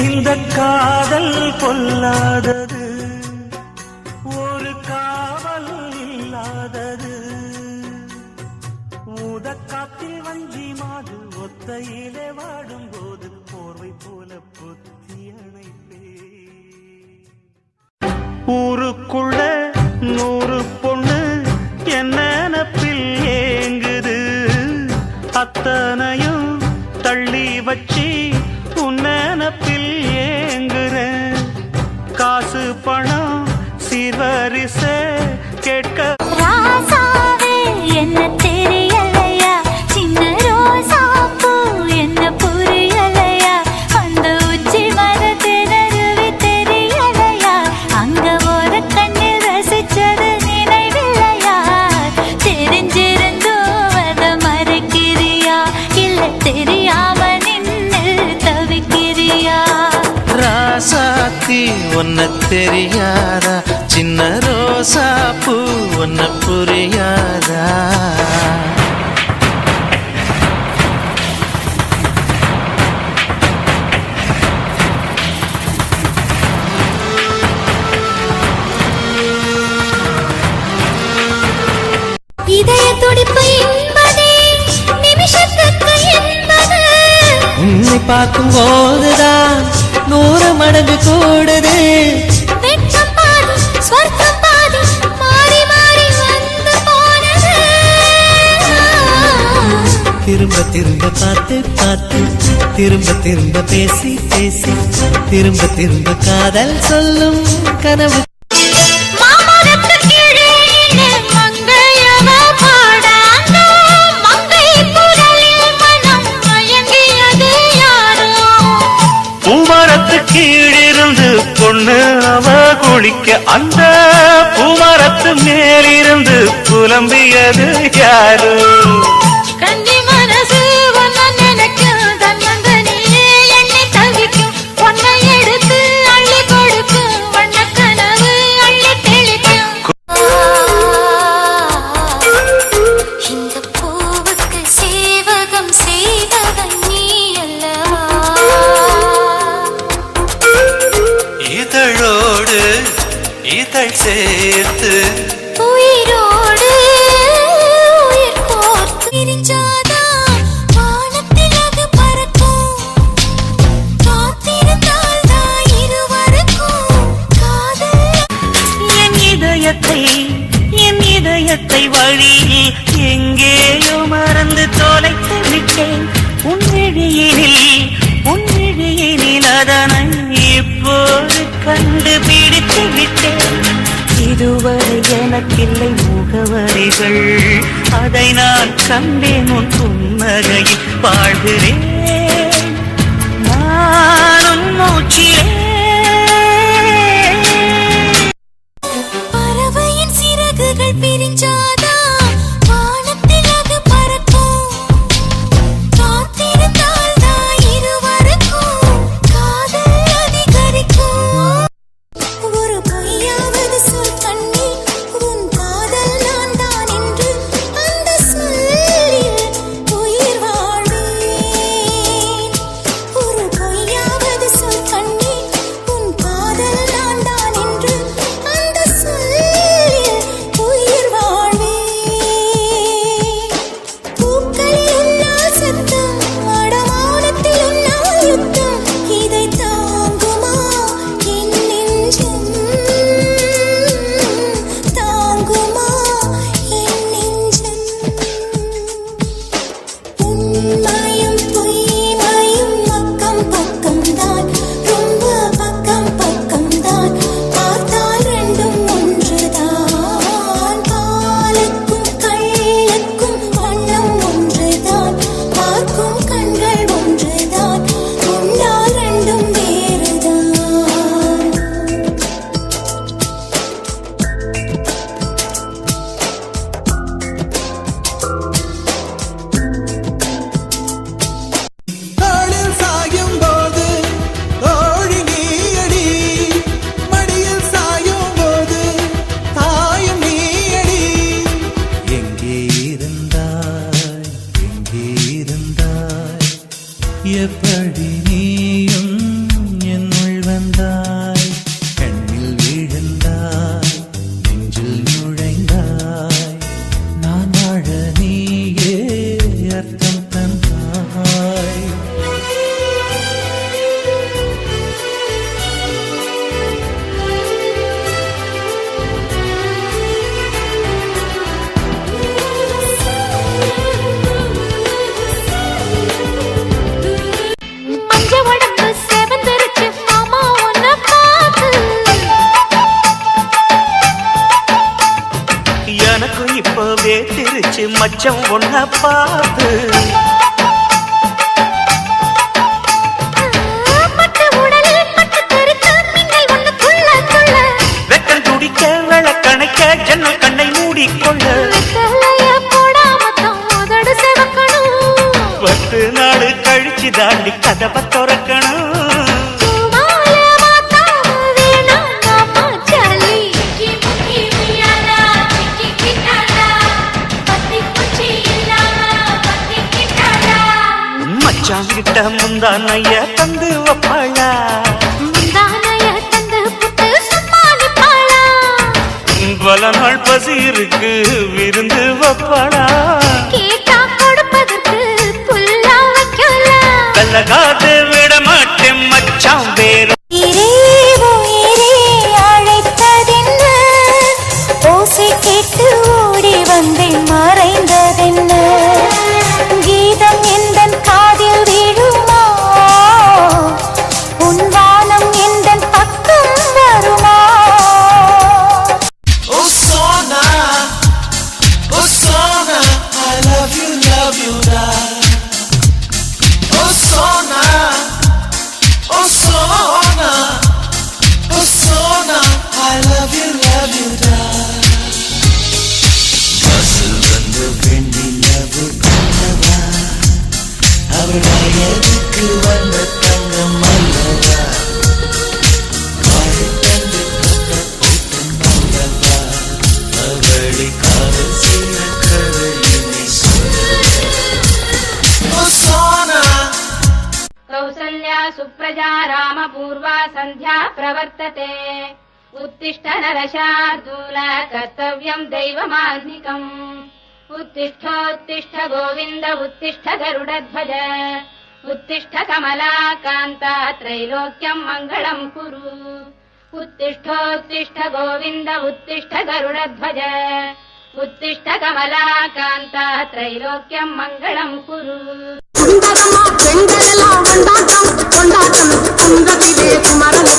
இந்த காதல் கொல்லாதது, ஒரு காவல் இல்லாதது. ஊதக்காத்தில் வஞ்சி மாது ஒத்தையிலே வாடும் போது போர்வை போல பொத்தி அணைப்பே. ஊருக்குள்ள 100 பொண்ணு என்ன நினப்பில் ஏங்குது, அத்தனையும் தள்ளி வச்சி உன் நினப்பில் ஏங்குற. காசு பணம் சிவரிச கேட்க என்ன தெரியலையா, சின்ன ரோசா பூ என்ன புரியலையா, அந்த உச்சி மரத்தினருவி தெரியலையா, அங்க ஒரு கண்ணில் ரசிச்சது நினைவில்லையா, தெரிஞ்சிருந்தும் அத மறைக்கிறியா, இல்ல தெரியாம நின்னு தவிக்கிறியா. ராசாத்தி ஒன்ன தெரியாதா, சின்ன ரோசா பூ ஒன்ன புரியாதா. இதய துடிப்பு என்பதே நிமிஷத்துக்கு என்பது, உன்னை பார்க்கும் போதுதான் 100 மடங்கு கூடுது. வெட்கம் பாதி ஸ்வர்க்கம் பாதி மாறி மாறி வந்து போனது. திரும்ப திரும்ப பார்த்து பார்த்து, திரும்ப திரும்ப பேசி பேசி, திரும்ப திரும்ப காதல் சொல்லும் கனவு. மாமரத்து கீழே மங்கையவ பாடாங்க, மங்கை குரலில் மனம் மயங்கியது யாரோ. பூமரத்து கீழிருந்து பொண்ணு அவ குளிக்க, அந்த பூமரத்து மேலிருந்து புலம்பியது யாரு. கண்டி மனசு ஒன்ன நினைக்கும், தன்னந்தனியே எண்ணி தவிக்கும், ஒன்னை எடுத்து அள்ளி கொடுக்கும், வண்ண கனவு அள்ளி தெளிக்கும். இந்த பூவுக்கு சேவகம் செய்தவன் நீ அல்லவா, இதழோடு இதழ் சேர்த்து உயிரோடு உயிர் கோர்த்து பிரிஞ்சாதா வானத்தில் அது பறக்கும், காத்திருந்தால் தான் இருவருக்கும் காதல். என் இதயத்தை வழியில் எங்கேயோ மறந்து தொலைத்து விட்டேன். உன் விழியினில் அதனை இப்போது கண்டுபிடித்து விட்டேன். இதுவரை எனக்கில்லை முகவரிகள், அதை நான் கண்டேன் உன் புன்னகையில் வாழ்கிறேன். நான் உன் மூச்சிலே பறவையின் சிறகுகள் பிரிஞ்சாதா வானத்தில் அது பறக்கும், காத்திருந்தால் தான் இருவருக்கும் காதல் அதிகரிக்கும். ஒரு பொய்யாவது சொல் கண்ணி, உன் காதல் நான் தான் என்று அந்த சொல்லில் உயிர் வாழ்வேன். ஒரு பொய்யாவது சொல் கண்ணி, மச்சம் ஒன்ன பார்த்து வெக்கம் துடிக்க விளக்கணைக்க ஜன்னல் கண்ணை மூடிக்கொள்ள 10 நாள் கழிச்சு தாண்டி கதவை திறக்கணும் மச்சாங்கிட்ட முந்தானைய தந்து வப்பாளா பல நாள் பசி இருக்கு விருந்து வப்பாளா கள்ளகாது விட மாட்டேன் மச்சான் வேறு கேட்டு ஓடி வந்தேன் மறைந்ததென்ன கீதம் எந்தன் காதில் விழுமா உன் வானம் எந்தன் பக்கம் வருமா Oh Sona, I love you, da. Oh Sona, I love you, da. பஸ்ஸில் வந்து வெண்ணிலவு கண்டவா, அவள் வயதுக்கு வந்த தங்கம் அல்லவா, வாழை தந்து பக்க போட்டும் அல்லவா, அவளை காதல் செய்த கதையினை Oh Sona. कौसल्या सुप्रजा रामपूर्वा सन्ध्या प्रवर्तते उत्तिष्ठ नरशार्दूल कर्तव्यम् दैवमान्निकम् उत्तिष्ठोत्तिष्ठ गोविन्द उत्तिष्ठ गरुडध्वज उत्तिष्ठ कमलाकान्ता त्रैलोक्यम् मङ्गलम् कुरु उत्तिष्ठोत्तिष्ठ गोविन्द उत्तिष्ठ गरुडध्वज उत्तिष्ठ कमलाकान्ता त्रैलोक्यम् मङ्गलम् कुरु பெண்களெல்லாம் கொண்டாட்டம் கொண்டாட்டம் குங்கத்திலே குமரன்